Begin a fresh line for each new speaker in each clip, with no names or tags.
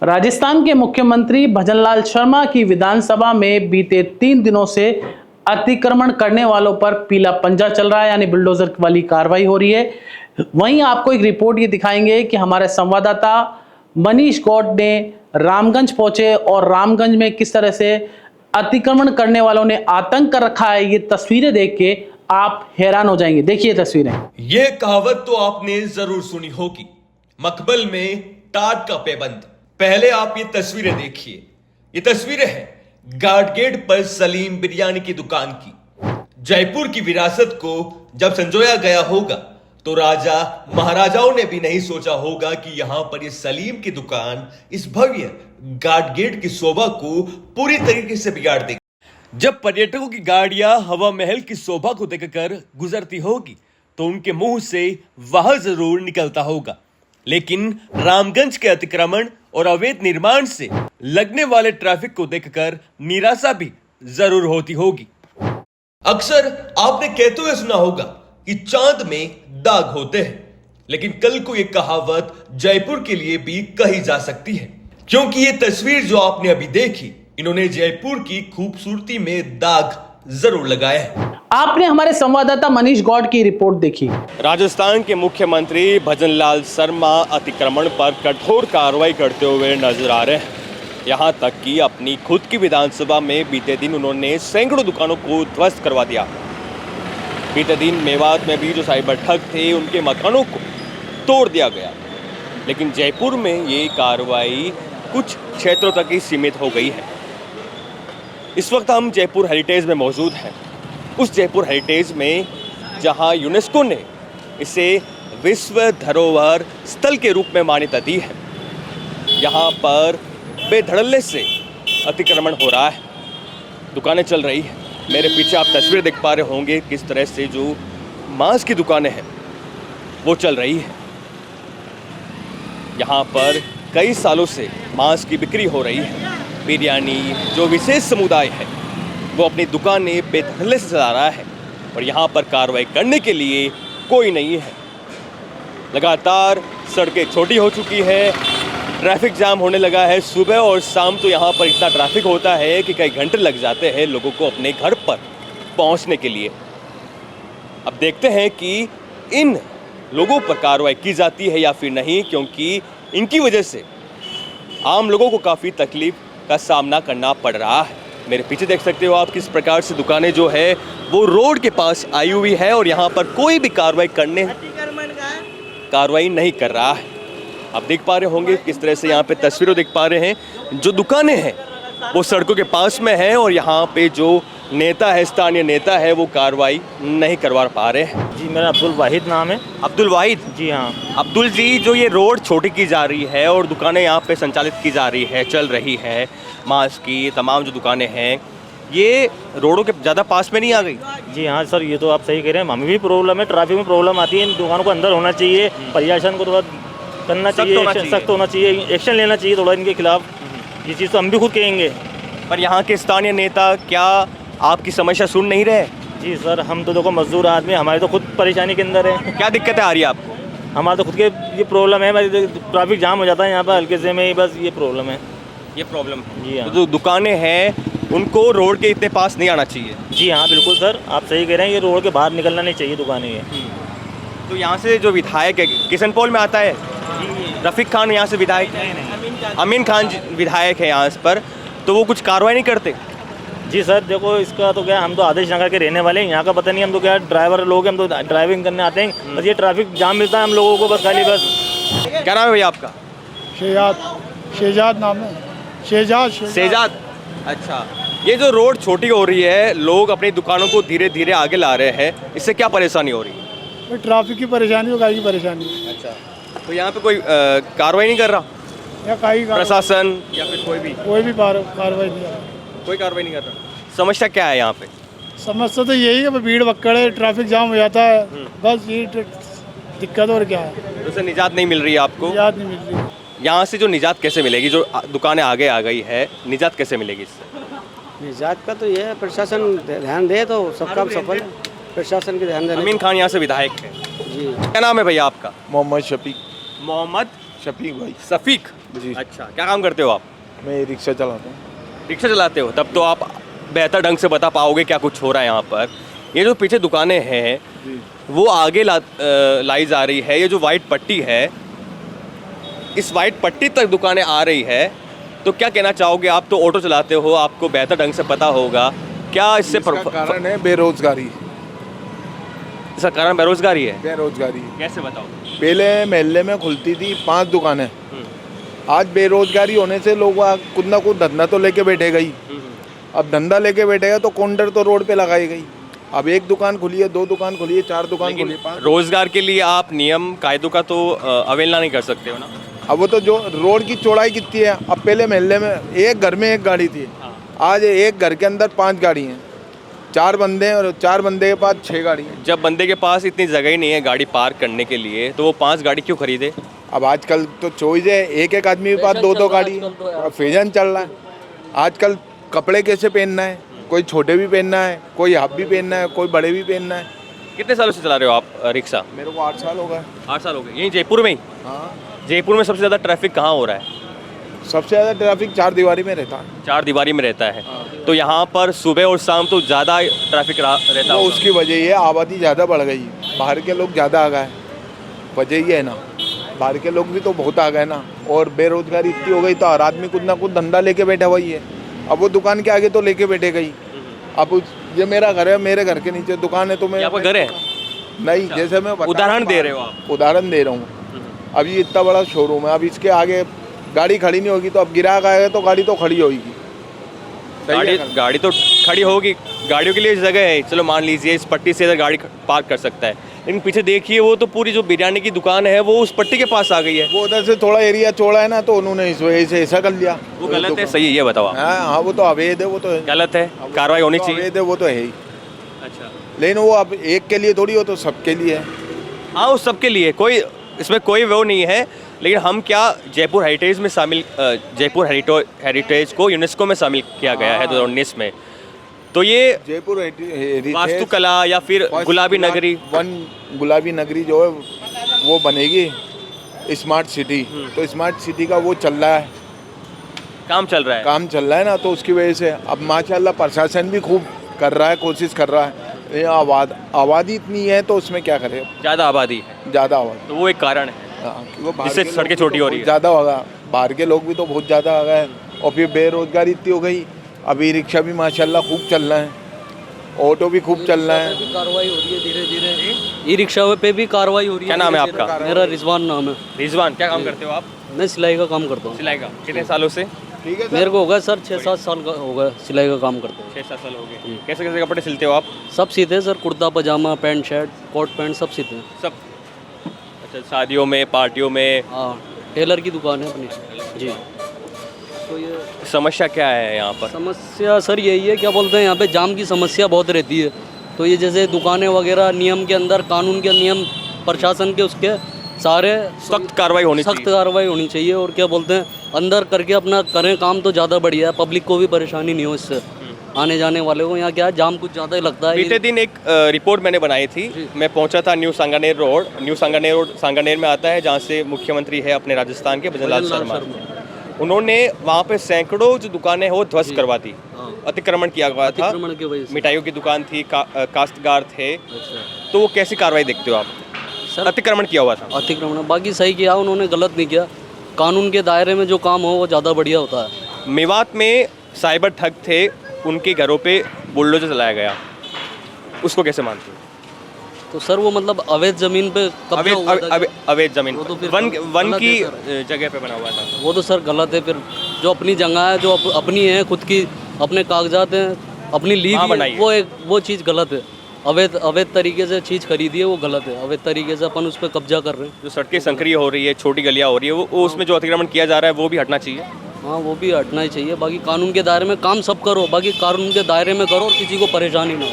राजस्थान के मुख्यमंत्री भजनलाल शर्मा की विधानसभा में बीते 3 दिनों से अतिक्रमण करने वालों पर पीला पंजा चल रहा है, यानी बुलडोजर वाली कार्रवाई हो रही है। वहीं आपको एक रिपोर्ट ये दिखाएंगे कि हमारे संवाददाता मनीष गौड ने रामगंज पहुंचे और रामगंज में किस तरह से अतिक्रमण करने वालों ने आतंक कर रखा है। ये तस्वीरें देख के आप हैरान हो जाएंगे। देखिए तस्वीरें।
ये कहावत तो आपने जरूर सुनी होगी, मकबल में टाट का पैबंद। पहले आप ये तस्वीरें देखिए। ये तस्वीरें हैं गार्ड गेट पर सलीम बिरयानी की दुकान की। जयपुर की विरासत को जब संजोया गया होगा तो राजा महाराजाओं ने भी नहीं सोचा होगा कि यहां पर ये सलीम की दुकान इस भव्य गार्ड गेट की शोभा को पूरी तरीके से बिगाड़ देगी। जब पर्यटकों की गाड़ियां हवा महल की शोभा को देखकर गुजरती होगी तो उनके मुंह से वह जरूर निकलता होगा, लेकिन रामगंज के अतिक्रमण और अवैध निर्माण से लगने वाले ट्रैफिक को देखकर निराशा भी जरूर होती होगी। अक्सर आपने कहते हुए सुना होगा कि चांद में दाग होते हैं, लेकिन कल को यह कहावत जयपुर के लिए भी कही जा सकती है, क्योंकि ये तस्वीर जो आपने अभी देखी, इन्होंने जयपुर की खूबसूरती में दाग जरूर लगाया है।
आपने हमारे संवाददाता मनीष गौड की रिपोर्ट देखी।
राजस्थान के मुख्यमंत्री भजनलाल शर्मा अतिक्रमण पर कठोर कार्रवाई करते हुए नजर आ रहे हैं। यहां तक कि अपनी खुद की विधानसभा में बीते दिन उन्होंने सैकड़ों दुकानों को ध्वस्त करवा दिया। बीते दिन मेवात में भी जो साइबर ठग थे उनके मकानों को तोड़ दिया गया, लेकिन जयपुर में ये कार्रवाई कुछ क्षेत्रों तक ही सीमित हो गई है। इस वक्त हम जयपुर हेरिटेज में मौजूद हैं, उस जयपुर हेरिटेज में जहां यूनेस्को ने इसे विश्व धरोहर स्थल के रूप में मान्यता दी है। यहां पर बेधड़ल्ले से अतिक्रमण हो रहा है, दुकानें चल रही हैं। मेरे पीछे आप तस्वीर देख पा रहे होंगे किस तरह से जो मांस की दुकानें हैं वो चल रही है। यहाँ पर कई सालों से मांस की बिक्री हो रही है। बिरयानी जो विशेष समुदाय है वो अपनी दुकानें बेधड़ल्ले से चला रहा है और यहाँ पर कार्रवाई करने के लिए कोई नहीं है। लगातार सड़कें छोटी हो चुकी है, ट्रैफिक जाम होने लगा है। सुबह और शाम तो यहाँ पर इतना ट्रैफिक होता है कि कई घंटे लग जाते हैं लोगों को अपने घर पर पहुँचने के लिए। अब देखते हैं कि इन लोगों पर कार्रवाई की जाती है या फिर नहीं, क्योंकि इनकी वजह से आम लोगों को काफ़ी तकलीफ का सामना करना पड़ रहा है। मेरे पीछे देख सकते हो आप किस प्रकार से दुकानें जो है वो रोड के पास आई हुई है और यहाँ पर कोई भी कार्रवाई नहीं कर रहा है। आप देख पा रहे होंगे किस तरह से यहाँ पे तस्वीरों देख पा रहे हैं। जो दुकानें हैं वो सड़कों के पास में हैं और यहाँ पे जो नेता है, स्थानीय नेता है, वो कार्रवाई नहीं करवा पा रहे हैं।
जी, मेरा अब्दुल वाहिद नाम है।
अब्दुल वाहिद
जी हाँ।
अब्दुल जी, जो ये रोड छोटी की जा रही है और दुकानें यहाँ पे संचालित की जा रही है, चल रही है, मांस की तमाम जो दुकानें हैं, ये रोडों के ज़्यादा पास में नहीं आ गई?
जी हाँ सर, ये तो आप सही कह रहे हैं। हमें भी प्रॉब्लम है, ट्रैफिक में प्रॉब्लम आती है। इन दुकानों को अंदर होना चाहिए, प्रशासन को थोड़ा करना चाहिए, सख्त होना चाहिए, एक्शन लेना चाहिए थोड़ा इनके खिलाफ। ये चीज़ तो हम भी खुद कहेंगे।
पर यहाँ के स्थानीय नेता क्या आपकी समस्या सुन नहीं रहे?
जी सर, हम तो देखो मजदूर आदमी, हमारी तो खुद परेशानी के अंदर है।
क्या दिक्कतें आ रही है आपको?
हमारा तो खुद के ये प्रॉब्लम है, ट्रैफिक जाम हो जाता है यहाँ पर हल्के से में ही, बस ये प्रॉब्लम है।
ये प्रॉब्लम है।
जी हाँ।
तो जो दुकानें हैं उनको रोड के इतने पास नहीं आना चाहिए।
जी हाँ बिल्कुल सर, आप सही कह रहे हैं। ये रोड के बाहर निकलना नहीं चाहिए दुकानें ये।
तो यहाँ से जो विधायक है, किशनपोल में आता है रफीक खान, यहाँ से विधायक अमीन खान विधायक है यहाँ पर, तो वो कुछ कार्रवाई नहीं करते?
जी सर देखो, इसका तो क्या, हम तो आदर्श नगर के रहने वाले हैं, यहाँ का पता नहीं। हम तो क्या ड्राइवर लोग हैं, हम तो ड्राइविंग करने आते हैं, बस ये ट्रैफिक जाम मिलता है हम लोगों को, बस खाली बस।
क्या नाम है भैया आपका?
शेजाद नाम है।
शेजाद। अच्छा, ये जो रोड छोटी हो रही है, लोग अपनी दुकानों को धीरे धीरे आगे ला रहे हैं, इससे क्या परेशानी हो रही है?
ट्रैफिक की परेशानी और गाड़ी की परेशानी।
अच्छा, तो यहाँ पे कोई कार्रवाई नहीं कर रहा
या
प्रशासन या फिर कोई भी
कार्रवाई नहीं कर रहा?
कोई कार्रवाई नहीं कर रहा। समस्या क्या है यहाँ पे?
समस्या तो यही है, भीड़ भक्कड़ है, ट्रैफिक जाम हो जाता है, बस ये दिक्कत। और क्या है?
उससे निजात नहीं मिल रही है आपको?
निजात नहीं मिल रही।
यहाँ से जो निजात कैसे मिलेगी? जो दुकानें आगे आ गई है, निजात कैसे मिलेगी इससे?
निजात का तो ये है, प्रशासन ध्यान दे तो सब काम सफल है। प्रशासन के ध्यान देने।
अमीन खान यहाँ से विधायक है।
जी।
क्या नाम है भैया आपका?
मोहम्मद शफीक।
मोहम्मद
शफीक भाई।
शफीक।
जी
अच्छा, क्या काम करते हो आप?
मैं रिक्शा चलाता हूँ।
रिक्शा चलाते हो, तब तो आप बेहतर ढंग से बता पाओगे क्या कुछ हो रहा है यहाँ पर। ये जो पीछे दुकानें हैं वो आगे लाई जा रही है, ये जो वाइट पट्टी है इस वाइट पट्टी तक दुकानें आ रही है, तो क्या कहना चाहोगे? आप तो ऑटो चलाते हो, आपको बेहतर ढंग से पता होगा, क्या इससे
इसका कारण है बेरोजगारी।
इसका कारण बेरोजगारी है?
बेरोजगारी
कैसे बताओ?
पहले मोहल्ले में खुलती थी 5 दुकानें, आज बेरोजगारी होने से लोग कुछ ना कुछ धंधा तो लेके बैठे गई। अब धंधा लेके बैठेगा तो काउंटर तो रोड पे लगाई गई। अब 1 दुकान खुली है, 2 दुकान खुली है, 4 दुकान खुली है, 5।
रोजगार के लिए आप नियम कायदों का तो अवहेलना नहीं कर सकते हो ना।
अब वो तो जो रोड की चौड़ाई कितनी है, अब पहले मोहल्ले में एक घर में 1 गाड़ी थी, आज एक घर के अंदर 5 गाड़ी हैं, 4 बंदे हैं और 4 बंदे के पास 6 गाड़ी हैं।
जब बंदे के पास इतनी जगह ही नहीं है गाड़ी पार्क करने के लिए, तो वो 5 गाड़ी क्यों खरीदे?
अब आजकल तो चॉइस है, एक आदमी के पास 2 गाड़ी है, फैशन चल रहा है। आजकल कपड़े कैसे पहनना है, कोई छोटे भी पहनना है, कोई हाफ भी पहनना है, कोई बड़े भी पहनना है।
कितने सालों से चला रहे हो आप रिक्शा?
मेरे को 8 साल हो गए।
8 साल हो गए। यहीं जयपुर में ही?
हाँ,
जयपुर में सबसे ज़्यादा ट्रैफिक कहाँ हो रहा है?
सबसे ज़्यादा ट्रैफिक 4 दीवारी में रहता है।
4 दीवारी में रहता है। तो यहाँ पर सुबह और शाम तो ज़्यादा ट्रैफिक रहता
तो
है।
उसकी वजह ये आबादी ज़्यादा बढ़ गई, बाहर के लोग ज़्यादा आ गए, वजह ये है ना। बाहर के लोग भी तो बहुत आ गए ना, और बेरोजगारी इतनी हो गई तो हर आदमी कुछ ना कुछ धंधा लेके बैठा हुआ ही है। अब वो दुकान के आगे तो लेके बैठे गई। अब ये मेरा घर है, मेरे घर के नीचे दुकान है, तो मैं
आपका घर है?
नहीं, जैसे मैं
उदाहरण दे रहे हो आप?
उदाहरण दे रहा हूँ। अब ये इतना बड़ा शोरूम है, अब इसके आगे गाड़ी खड़ी नहीं होगी तो अब ग्राहक आएगा तो गाड़ी तो खड़ी होगी।
गाड़ी तो खड़ी होगी, गाड़ियों के लिए जगह है, चलो मान लीजिए इस पट्टी से इधर गाड़ी पार्क कर सकता है, लेकिन पीछे देखिए वो तो पूरी जो बिरयानी की दुकान है वो उस पट्टी के पास आ गई है।
वो उधर से थोड़ा एरिया चौड़ा है ना, तो उन्होंने इस वजह से ऐसा कर लिया।
वो गलत है सही है ये बताओ आप?
हाँ, वो तो अवैध है, वो तो
गलत है, कार्रवाई होनी चाहिए।
अवैध है, वो तो है ही।
अच्छा,
लेकिन वो अब एक के लिए थोड़ी हो, तो सबके लिए है।
हाँ वो सबके लिए, कोई इसमें कोई वो नहीं है, लेकिन हम क्या जयपुर हेरिटेज में शामिल, जयपुर हेरिटेज को यूनेस्को में शामिल किया गया है 2019 में, तो ये
जयपुर
वास्तुकला या फिर गुलाबी नगरी,
गुलाबी नगरी जो है वो बनेगी स्मार्ट सिटी। तो स्मार्ट सिटी का वो चल रहा है,
काम चल रहा है।
काम चल रहा है ना, तो उसकी वजह से अब माशाल्लाह प्रशासन भी खूब कर रहा है, कोशिश कर रहा है। ये आबादी इतनी है तो उसमें क्या करे,
ज़्यादा आबादी है,
ज़्यादा आबादी,
तो वो एक कारण है जिससे सड़कें छोटी हो रही है।
ज़्यादा होगा, बाहर के लोग भी तो बहुत ज़्यादा आ गए, और फिर बेरोजगारी इतनी हो गई। अभी रिक्शा भी माशाल्लाह खूब चल रहा है, ऑटो भी खूब चल रहा है।
कार्रवाई हो रही है धीरे धीरे, ई रिक्शा पे भी कार्रवाई हो रही है।
क्या नाम है आपका?
मेरा रिजवान नाम है।
रिजवान, क्या काम करते हो आप?
मैं सिलाई का काम करता हूँ।
सिलाई का? कितने सालों से?
ठीक है,
मेरे को होगा सर 6-7 साल का होगा सिलाई का काम करते हैं।
6-7 साल हो गए। कैसे कैसे कपड़े सिलते हो आप?
सब सीते हैं सर, कुर्ता पजामा, पैंट शर्ट, कोट पैंट सब सीते हैं।
सब? अच्छा, शादियों में, पार्टियों में?
हाँ, टेलर की दुकान है अपनी जी। तो ये
समस्या क्या है यहाँ पर?
समस्या सर यही है, क्या बोलते हैं, यहाँ पे जाम की समस्या बहुत रहती है। तो ये जैसे दुकानें वगैरह नियम के अंदर, कानून के नियम, प्रशासन के उसके सारे
सख्त कार्रवाई होनी चाहिए।
सख्त कार्रवाई होनी चाहिए, और क्या बोलते हैं अंदर करके अपना करें काम तो ज़्यादा बढ़िया है, पब्लिक को भी परेशानी नहीं हो इससे, आने जाने वाले को। यहाँ क्या है, जाम कुछ ज़्यादा ही लगता है।
बीते दिन एक रिपोर्ट मैंने बनाई थी, मैं पहुंचा था new Sanganer road. New Sanganer road Sanganer में आता है, जहाँ से मुख्यमंत्री है अपने राजस्थान के भजनलाल शर्मा। उन्होंने वहाँ पे सैकड़ों जो दुकानें हैं वो ध्वस्त करवा दी, अतिक्रमण किया गया था,
अतिक्रमण की वजह से।
मिठाइयों की दुकान थी, काश्तकार थे। तो वो कैसी कार्रवाई देखते हो आप?
सर
अतिक्रमण किया हुआ था।
अतिक्रमण बाकी सही किया उन्होंने, गलत नहीं किया। कानून के दायरे में जो काम हो वो ज़्यादा बढ़िया होता है।
मेवात में साइबर ठग थे, उनके घरों पे बुलडोजर चलाया गया, उसको कैसे मानते हो?
तो सर वो मतलब अवैध ज़मीन पे कब्जा हुआ था।
अवैध जमीन
वो तो फिर
वन
गलत
की
है सर।
जगह पे बना हुआ था।
वो तो सर गलत है। फिर जो अपनी जगह है, जो अपनी है खुद की, अपने कागजात हैं, अपनी लीज
वहाँ
है,
बनाई है।
वो चीज़ गलत है। अवैध तरीके से चीज़ खरीदी है वो गलत है। अवैध तरीके से अपन उस पर कब्जा कर रहे हैं।
जो सड़कें संकरी हो रही है, छोटी गलियाँ हो रही है, वो उसमें जो अतिक्रमण किया जा रहा है वो भी हटना चाहिए।
हाँ, वो भी हटना ही चाहिए। बाकी कानून के दायरे में काम सब करो, बाकी कानून के दायरे में करो और किसी को परेशानी ना हो,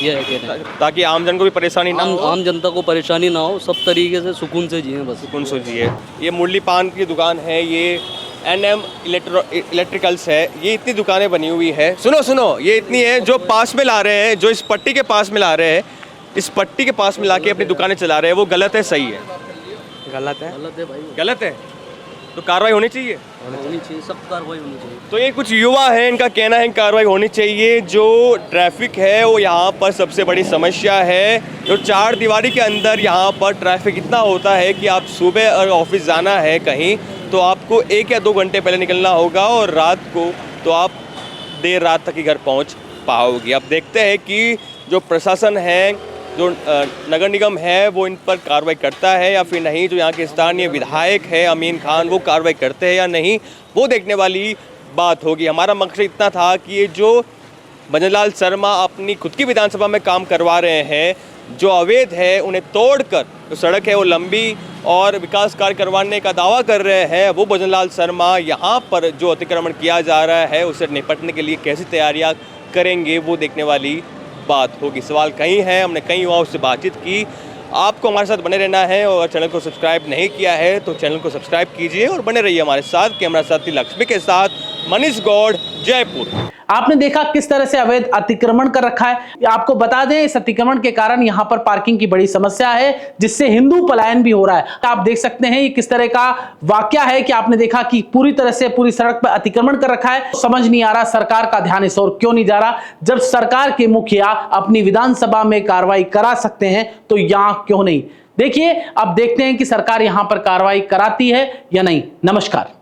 ये है कहना है।
ताकि आमजन को भी परेशानी ना हो,
आम जनता को परेशानी ना हो, सब तरीके से सुकून से जिए बस।
सुकून सोचिए। ये मुरली पान की दुकान है, ये NM इलेक्ट्रिकल्स है, ये इतनी दुकानें बनी हुई है। सुनो, ये इतनी है जो पास में ला रहे हैं, जो इस पट्टी के पास में ला रहे हैं, इस पट्टी के पास में ला के अपनी दुकानें चला रहे हैं, वो गलत है सही है?
गलत है भाई।
गलत है। तो कार्रवाई होनी चाहिए।
होनी चाहिए, सख्त कार्रवाई होनी चाहिए।
तो ये कुछ युवा है, इनका कहना है कार्रवाई होनी चाहिए। जो ट्रैफिक है वो यहाँ पर सबसे बड़ी समस्या है। जो 4 दीवारी के अंदर यहाँ पर ट्रैफिक इतना होता है कि आप सुबह अगर ऑफिस जाना है कहीं तो आपको 1 या 2 घंटे पहले निकलना होगा और रात को तो आप देर रात तक ही घर पहुँच पाओगे। अब देखते हैं कि जो प्रशासन है, जो नगर निगम है, वो इन पर कार्रवाई करता है या फिर नहीं। जो यहाँ के स्थानीय विधायक है अमीन खान, वो कार्रवाई करते हैं या नहीं, वो देखने वाली बात होगी। हमारा मकसद इतना था कि ये जो भजन लाल शर्मा अपनी खुद की विधानसभा में काम करवा रहे हैं, जो अवैध है उन्हें तोड़कर जो सड़क है वो लंबी और विकास कार्य करवाने का दावा कर रहे हैं, वो भजन लाल शर्मा यहाँ पर जो अतिक्रमण किया जा रहा है उससे निपटने के लिए कैसी तैयारियाँ करेंगे, वो देखने वाली बात होगी। सवाल कई हैं, हमने कई युवाओं से बातचीत की। आपको हमारे साथ बने रहना है और चैनल को सब्सक्राइब नहीं किया है तो चैनल को सब्सक्राइब कीजिए और बने रहिए हमारे साथ। कैमरा साथी लक्ष्मी के साथ मनीष गौड़, जयपुर।
आपने देखा किस तरह से अवैध अतिक्रमण कर रखा है। आपको बता दें, इस अतिक्रमण के कारण यहां पर पार्किंग की बड़ी समस्या है, जिससे हिंदू पलायन भी हो रहा है। आप देख सकते हैं ये किस तरह का वाकया है कि आपने देखा कि पूरी तरह से पूरी सड़क पर अतिक्रमण कर रखा है। समझ नहीं आ रहा सरकार का ध्यान इस ओर क्यों नहीं जा रहा। जब सरकार के मुखिया अपनी विधानसभा में कार्रवाई करा सकते हैं तो यहां क्यों नहीं। देखिए, अब देखते हैं कि सरकार यहां पर कार्रवाई कराती है या नहीं। नमस्कार।